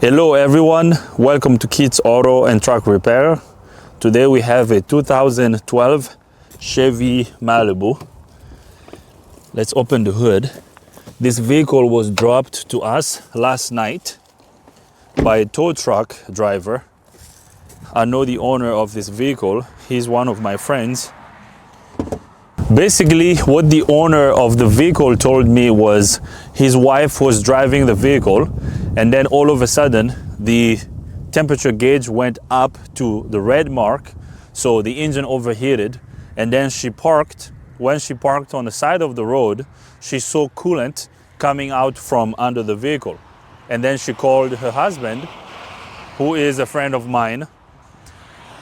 Hello everyone, welcome to Kids Auto and Truck Repair. Today we have a 2012 Chevy Malibu. Let's open the hood. This vehicle was dropped to us last night by a tow truck driver. I know the owner of this vehicle. He's one of my friends. Basically, what the owner of the vehicle told me was his wife was driving the vehicle, and then all of a sudden the temperature gauge went up to the red mark, so the engine overheated, and then she parked. When she parked on the side of the road, she saw coolant coming out from under the vehicle, and then she called her husband, who is a friend of mine.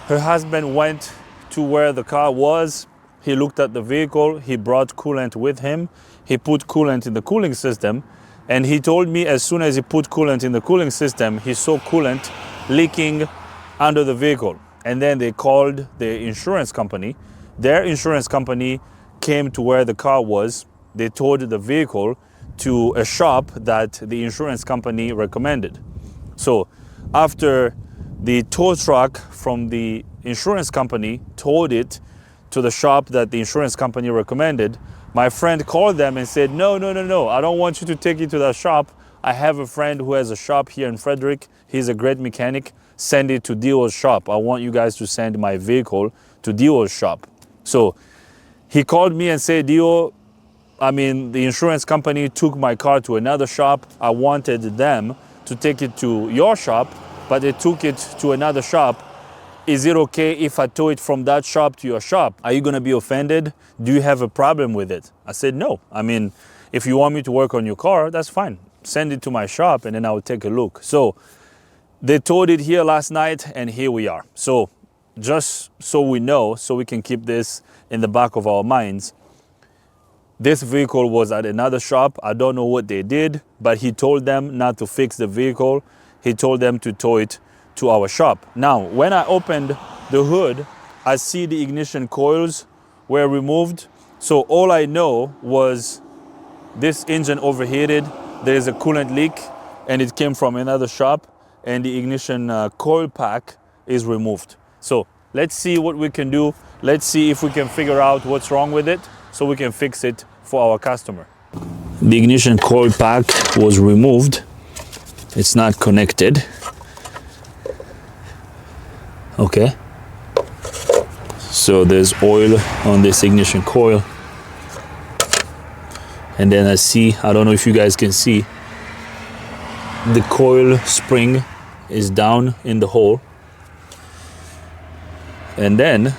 Her husband went to where the car was. He looked at the vehicle, he brought coolant with him, he put coolant in the cooling system, and he told me as soon as he put coolant in the cooling system, he saw coolant leaking under the vehicle. And then they called the insurance company. Their insurance company came to where the car was. They towed the vehicle to a shop that the insurance company recommended. So after the tow truck from the insurance company towed it to the shop that the insurance company recommended, my friend called them and said, no, I don't want you to take it to that shop. I have a friend who has a shop here in Frederick. He's a great mechanic. Send it to Dio's shop. I want you guys to send my vehicle to Dio's shop. So he called me and said, Dio, the insurance company took my car to another shop. I wanted them to take it to your shop, but they took it to another shop. Is it okay if I tow it from that shop to your shop? Are you gonna be offended? Do you have a problem with it? I said, no. If you want me to work on your car, that's fine. Send it to my shop and then I'll take a look. So they towed it here last night and here we are. So just so we know, so we can keep this in the back of our minds, this vehicle was at another shop. I don't know what they did, but he told them not to fix the vehicle. He told them to tow it to our shop. Now, when I opened the hood, I see the ignition coils were removed. So all I know was this engine overheated, there is a coolant leak, and it came from another shop, and the ignition coil pack is removed. So let's see what we can do. Let's see if we can figure out what's wrong with it so we can fix it for our customer. The ignition coil pack was removed. It's not connected. Okay, so there's oil on this ignition coil, and then I don't know if you guys can see, the coil spring is down in the hole, and then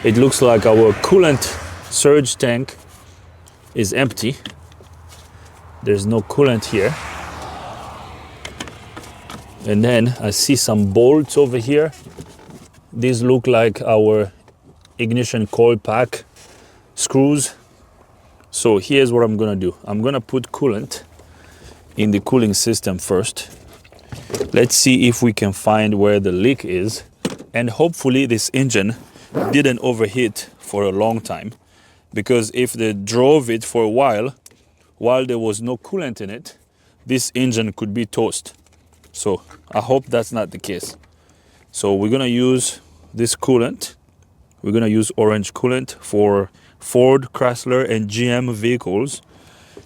it looks like our coolant surge tank is empty. There's no coolant here, and then I see some bolts over here. These look like our ignition coil pack screws. So here's what I'm gonna do. I'm gonna put coolant in the cooling system first. Let's see if we can find where the leak is. And hopefully this engine didn't overheat for a long time, because if they drove it for a while there was no coolant in it, this engine could be toast. So I hope that's not the case. So we're gonna use this coolant. We're gonna use orange coolant for Ford, Chrysler, and GM vehicles.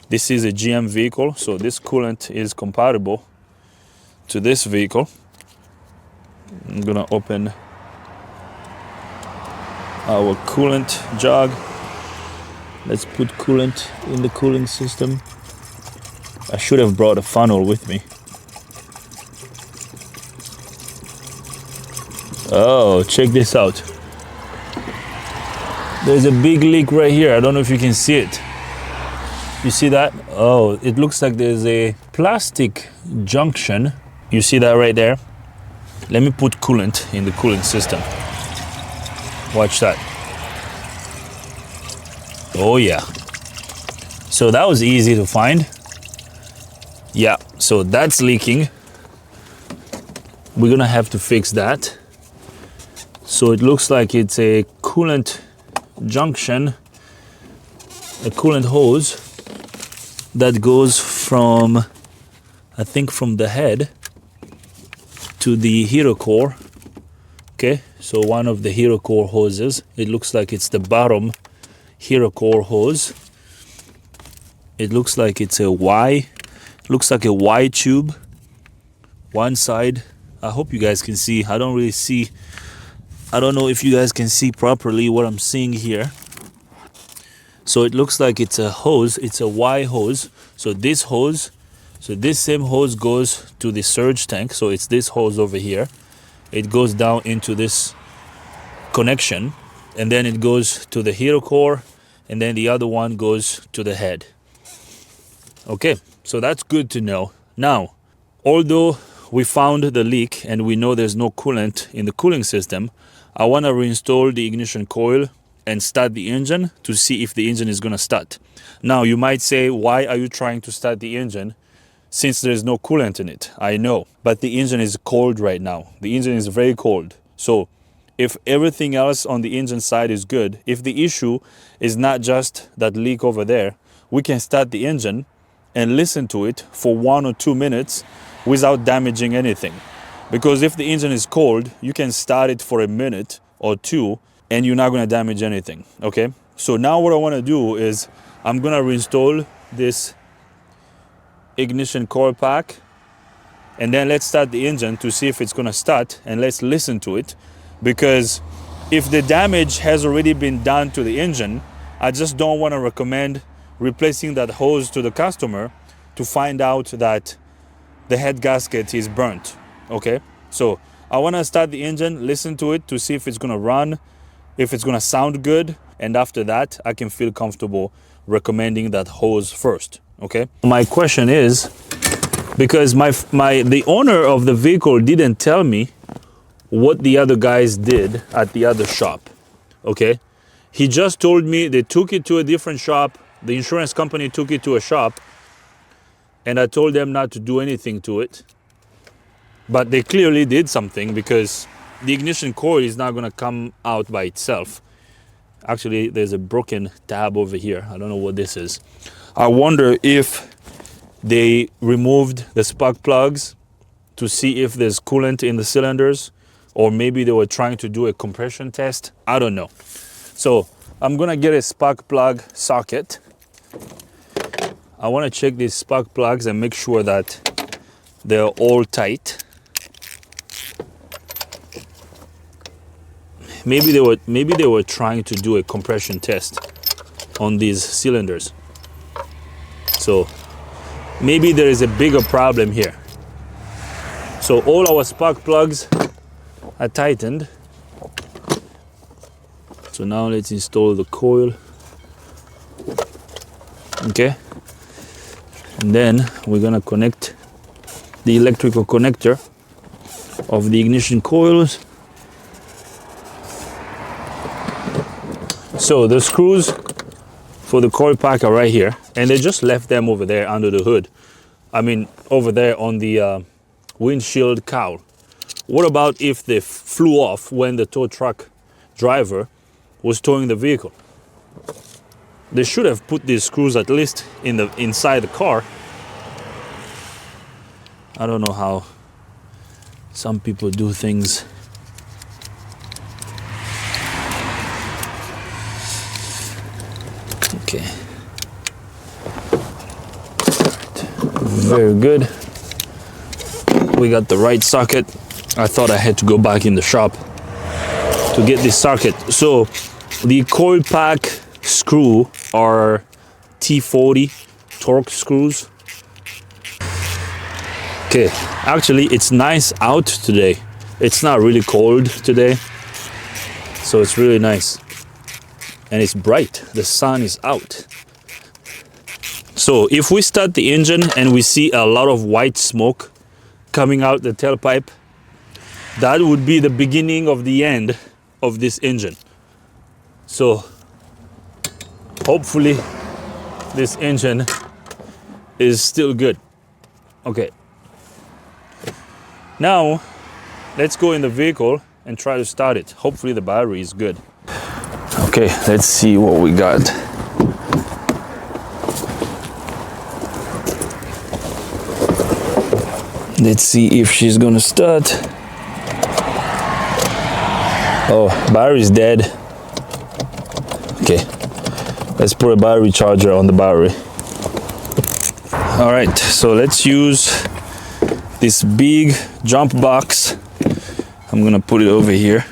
This is a GM vehicle, so this coolant is compatible to this vehicle. I'm gonna open our coolant jug. Let's put coolant in the cooling system. I should have brought a funnel with me. Oh, check this out. There's a big leak right here. I don't know if you can see it. You see that? Oh, it looks like there's a plastic junction. You see that right there? Let me put coolant in the cooling system. Watch that. Oh yeah. So that was easy to find. Yeah, so that's leaking. We're gonna have to fix that. So it looks like it's a coolant junction, a coolant hose that goes from, I think from the head to the hero core. Okay, so one of the hero core hoses, it looks like it's the bottom hero core hose. It looks like it's a Y, looks like a Y tube. One side, I hope you guys can see. I don't really see, I don't know if you guys can see properly what I'm seeing here. So it looks like it's a hose, it's a Y hose. So this hose, so this same hose goes to the surge tank. So it's this hose over here. It goes down into this connection, and then it goes to the hero core, and then the other one goes to the head. Okay, so that's good to know. Now, although we found the leak and we know there's no coolant in the cooling system, I want to reinstall the ignition coil and start the engine to see if the engine is going to start. Now, you might say, why are you trying to start the engine since there's no coolant in it? I know, but the engine is cold right now. The engine is very cold. So if everything else on the engine side is good, if the issue is not just that leak over there, we can start the engine and listen to it for 1 or 2 minutes without damaging anything. Because if the engine is cold, you can start it for a minute or two and you're not going to damage anything. Okay, so now what I want to do is I'm going to reinstall this ignition coil pack, and then let's start the engine to see if it's going to start, and let's listen to it. Because if the damage has already been done to the engine, I just don't want to recommend replacing that hose to the customer to find out that the head gasket is burnt. Okay, so I want to start the engine, listen to it to see if it's going to run, if it's going to sound good, and after that I can feel comfortable recommending that hose first. Okay, my question is, because the owner of the vehicle didn't tell me what the other guys did at the other shop. Okay, he just told me they took it to a different shop, the insurance company took it to a shop, and I told them not to do anything to it. But they clearly did something, because the ignition coil is not going to come out by itself. Actually, there's a broken tab over here. I don't know what this is. I wonder if they removed the spark plugs to see if there's coolant in the cylinders, or maybe they were trying to do a compression test. I don't know. So I'm going to get a spark plug socket. I want to check these spark plugs and make sure that they're all tight. Maybe they were trying to do a compression test on these cylinders. So maybe there is a bigger problem here. So all our spark plugs are tightened. So now let's install the coil. Okay. And then we're gonna connect the electrical connector of the ignition coils. So the screws for the coil pack are right here, and they just left them over there under the hood. I mean, over there on the windshield cowl. What about if they flew off when the tow truck driver was towing the vehicle? They should have put these screws at least inside the car. I don't know how some people do things. Okay. Very good. We got the right socket. I thought I had to go back in the shop to get this socket. So the coil pack screw are T40 torque screws. Okay, actually it's nice out today. It's not really cold today, so it's really nice. And it's bright, the sun is out. So if we start the engine and we see a lot of white smoke coming out the tailpipe, that would be the beginning of the end of this engine. So hopefully this engine is still good. Okay. Now let's go in the vehicle and try to start it. Hopefully the battery is good. Okay, let's see what we got. Let's see if she's gonna start. Oh, battery's dead. Okay, let's put a battery charger on the battery. All right, so let's use this big jump box. I'm gonna put it over here.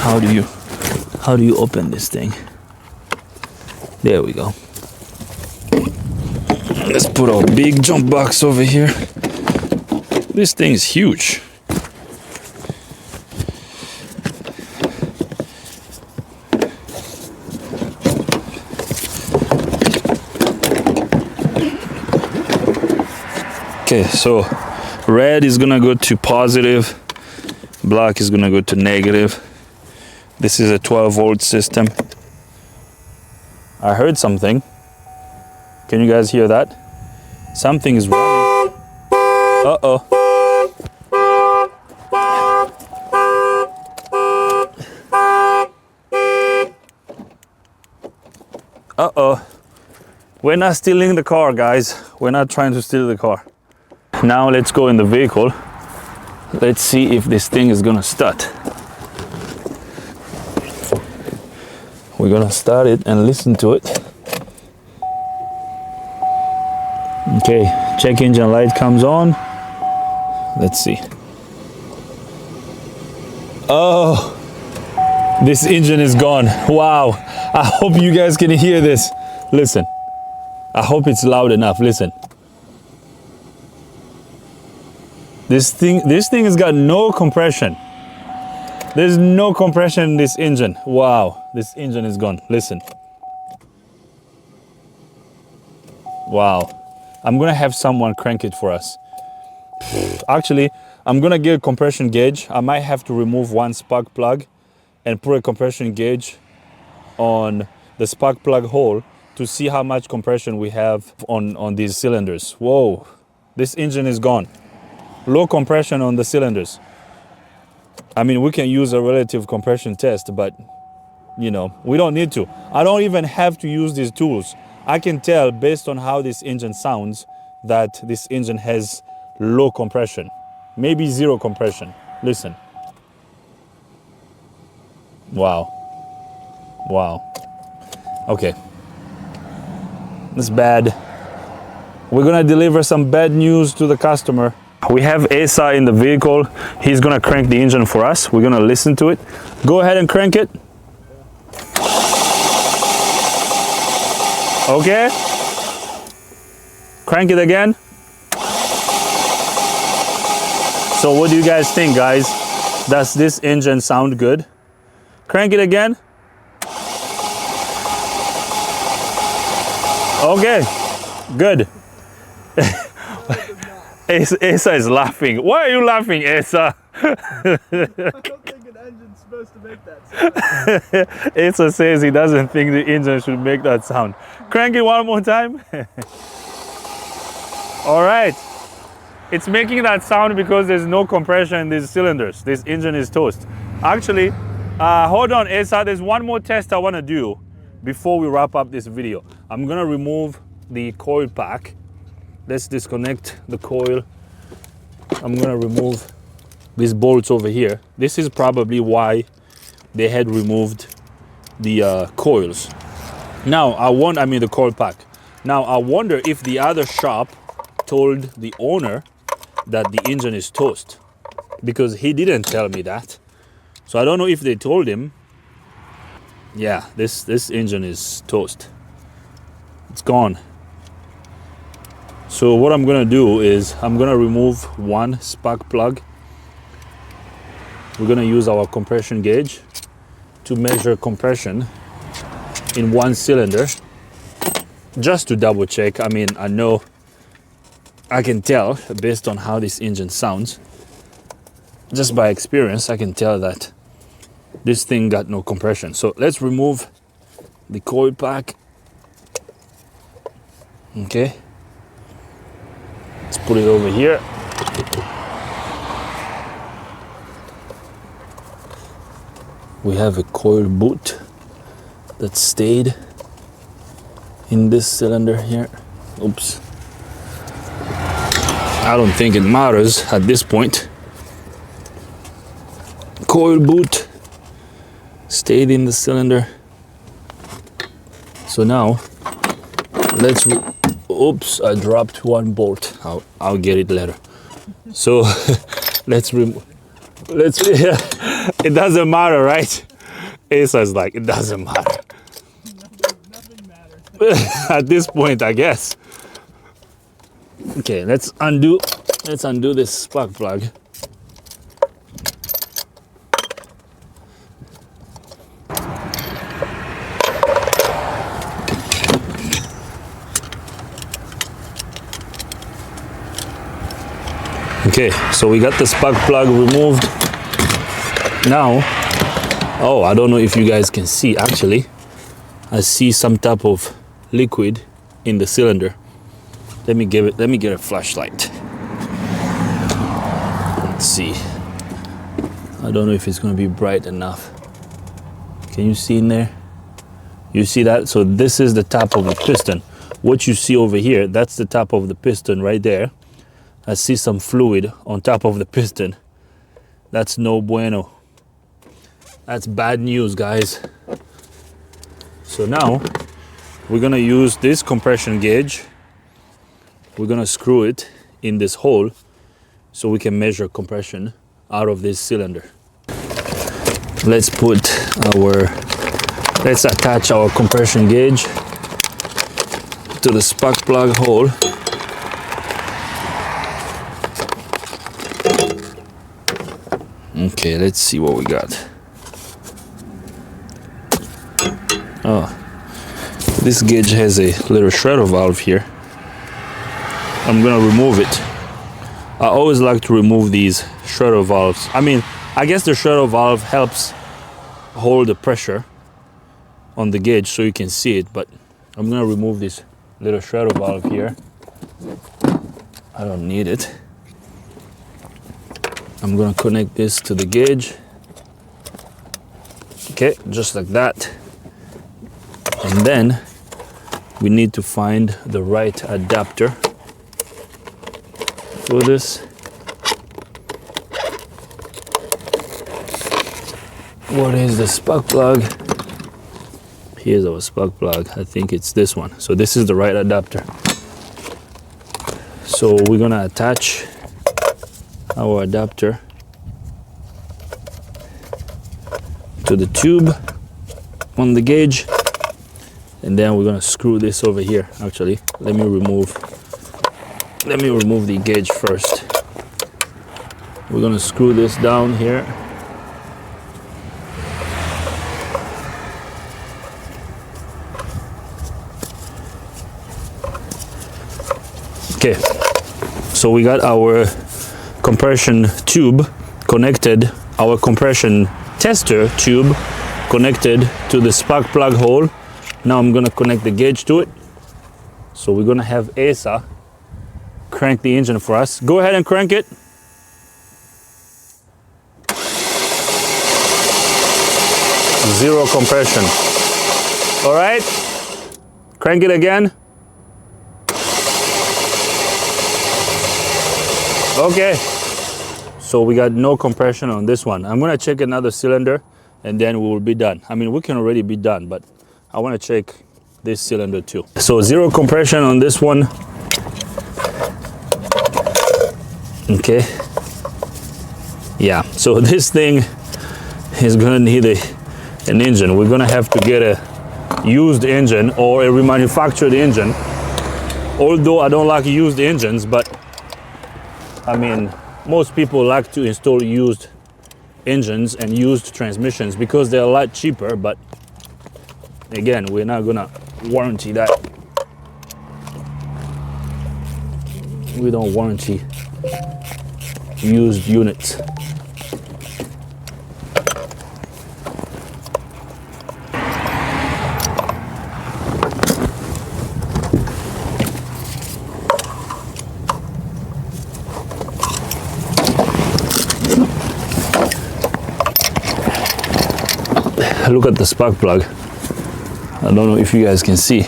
How do you open this thing? There we go. Let's put our big jump box over here. This thing is huge. Okay, so red is gonna go to positive, black is gonna go to negative. This is a 12-volt system. I heard something. Can you guys hear that? Something is running. Uh-oh. Uh-oh. We're not stealing the car, guys. We're not trying to steal the car. Now let's go in the vehicle. Let's see if this thing is gonna start. We're gonna start it and listen to it. Okay, check engine light comes on. Let's see. Oh, this engine is gone. Wow. I hope you guys can hear this. Listen. I hope it's loud enough. Listen. This thing has got no compression. There's no compression in this engine. Wow, this engine is gone. Listen. Wow. I'm gonna have someone crank it for us. Actually, I'm gonna get a compression gauge. I might have to remove one spark plug and put a compression gauge on the spark plug hole to see how much compression we have on these cylinders. Whoa, this engine is gone. Low compression on the cylinders. I mean, we can use a relative compression test, but you know, we don't need to. I don't even have to use these tools. I can tell based on how this engine sounds that this engine has low compression, maybe zero compression. Listen. Wow. Wow. Okay. That's bad. We're gonna deliver some bad news to the customer. We have Asa in the vehicle. He's gonna crank the engine for us. We're gonna listen to it. Go ahead and crank it. Okay. Crank it again. So what do you guys think, guys? Does this engine sound good? Crank it again. Okay, good. Asa is laughing. Why are you laughing, Asa? I don't think an engine's supposed to make that sound. Asa says he doesn't think the engine should make that sound. Crank it one more time. All right. It's making that sound because there's no compression in these cylinders. This engine is toast. Actually, hold on, Asa. There's one more test I want to do before we wrap up this video. I'm going to remove the coil pack. Let's disconnect the coil. I'm going to remove these bolts over here. This is probably why they had removed the coils. Now, the coil pack. Now, I wonder if the other shop told the owner that the engine is toast, because he didn't tell me that. So I don't know if they told him. Yeah, this engine is toast. It's gone. So what I'm gonna do is I'm gonna remove one spark plug. We're gonna use our compression gauge to measure compression in one cylinder, just to double check. I mean, I know I can tell based on how this engine sounds, just by experience, I can tell that this thing got no compression. So let's remove the coil pack. Okay. Let's put it over here. We have a coil boot that stayed. in this cylinder here. Oops. I don't think it matters at this point. Coil boot stayed in the cylinder. So now let's oops, I dropped one bolt. I'll get it later. So let's remove. Yeah, it doesn't matter, right? Asa's like, it doesn't matter. Nothing matters. At this point, I guess. Okay, let's undo this spark plug. Okay, so we got the spark plug removed. Now, oh, I don't know if you guys can see, actually. I see some type of liquid in the cylinder. Let me get a flashlight. Let's see. I don't know if it's gonna be bright enough. Can you see in there? You see that? So this is the top of the piston. What you see over here, that's the top of the piston right there. I see some fluid on top of the piston. That's no bueno. That's bad news, guys. So now we're gonna use this compression gauge. We're gonna screw it in this hole so we can measure compression out of this cylinder. Let's attach our compression gauge to the spark plug hole. Okay, let's see what we got. Oh, this gauge has a little shredder valve here. I'm gonna remove it. I always like to remove these shredder valves. I mean, I guess the shredder valve helps hold the pressure on the gauge so you can see it, but I'm gonna remove this little shredder valve here. I don't need it. I'm gonna connect this to the gauge. Okay, just like that. And then we need to find the right adapter for this. What is the spark plug? Here's our spark plug. I think it's this one. So this is the right adapter. So we're gonna attach our adapter to the tube on the gauge, and then we're gonna screw this over here. Actually, let me remove the gauge first. We're gonna screw this down here. Okay, so we got our compression tube connected, our compression tester tube connected to the spark plug hole. Now I'm gonna connect the gauge to it. So we're gonna have Asa crank the engine for us. Go ahead and crank it. Zero compression. All right, crank it again. Okay, so we got no compression on this one. I'm gonna check another cylinder and then we will be done. I mean, we can already be done, but I wanna check this cylinder too. So zero compression on this one. Okay. Yeah, so this thing is gonna need an engine. We're gonna have to get a used engine or a remanufactured engine. Although I don't like used engines, but I mean, most people like to install used engines and used transmissions because they're a lot cheaper, but again, we're not gonna warranty that. We don't warranty used units. Look at the spark plug. I don't know if you guys can see.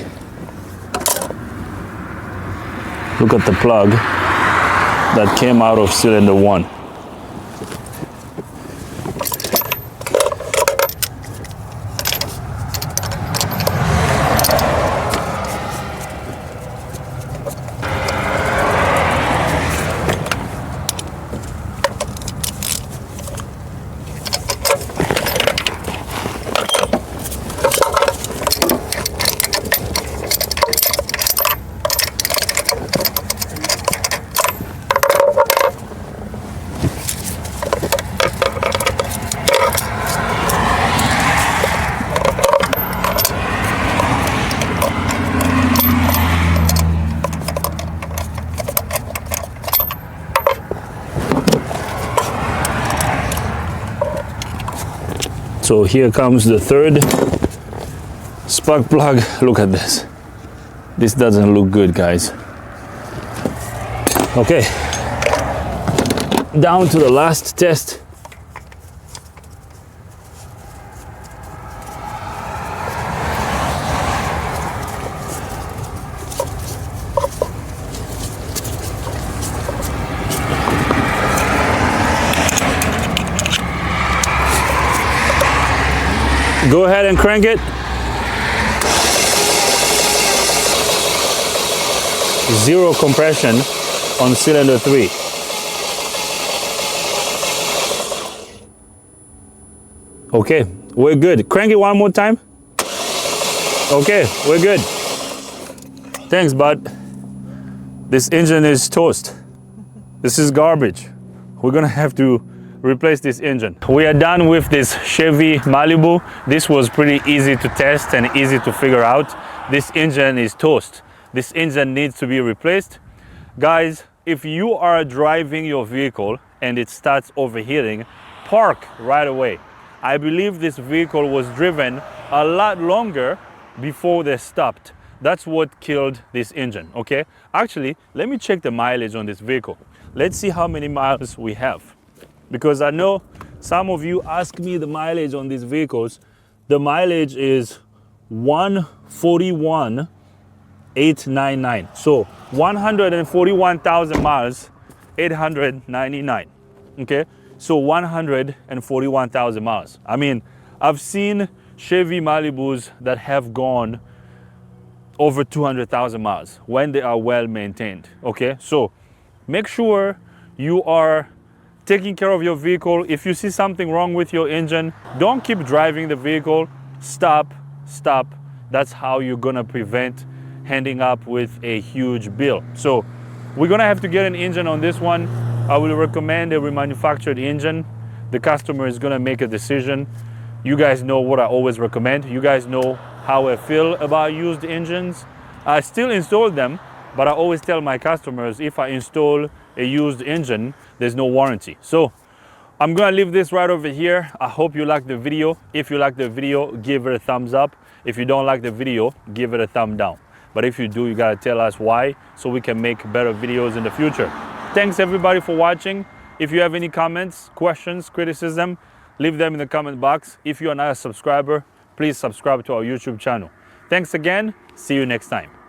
Look at the plug that came out of cylinder 1. So here comes the third spark plug. Look at this. This doesn't look good, guys. Okay, down to the last test. Go ahead and crank it. Zero compression on cylinder 3. Okay, we're good. Crank it one more time. Okay, we're good. Thanks, bud. This engine is toast. This is garbage. We're gonna have to replace this engine. We are done with this Chevy Malibu. This was pretty easy to test and easy to figure out. This engine is toast. This engine needs to be replaced. Guys, if you are driving your vehicle and it starts overheating, park right away. I believe this vehicle was driven a lot longer before they stopped. That's what killed this engine, okay? Actually, let me check the mileage on this vehicle. Let's see how many miles we have. Because I know some of you ask me the mileage on these vehicles. The mileage is 141,899. So 141,000 miles, 899. Okay, so 141,000 miles. I mean, I've seen Chevy Malibus that have gone over 200,000 miles when they are well maintained. Okay, so make sure you are taking care of your vehicle. If you see something wrong with your engine, don't keep driving the vehicle. Stop. That's how you're gonna prevent ending up with a huge bill. So we're gonna have to get an engine on this one. I will recommend a remanufactured engine. The customer is gonna make a decision. You guys know what I always recommend. You guys know how I feel about used engines. I still install them, but I always tell my customers, if I install a used engine, there's no warranty. So I'm gonna leave this right over here. I hope you like the video. If you like the video, give it a thumbs up. If you don't like the video, give it a thumb down. But if you do, you gotta tell us why, so we can make better videos in the future. Thanks everybody for watching. If you have any comments, questions, criticism, leave them in the comment box. If you are not a subscriber, please subscribe to our YouTube channel. Thanks again. See you next time.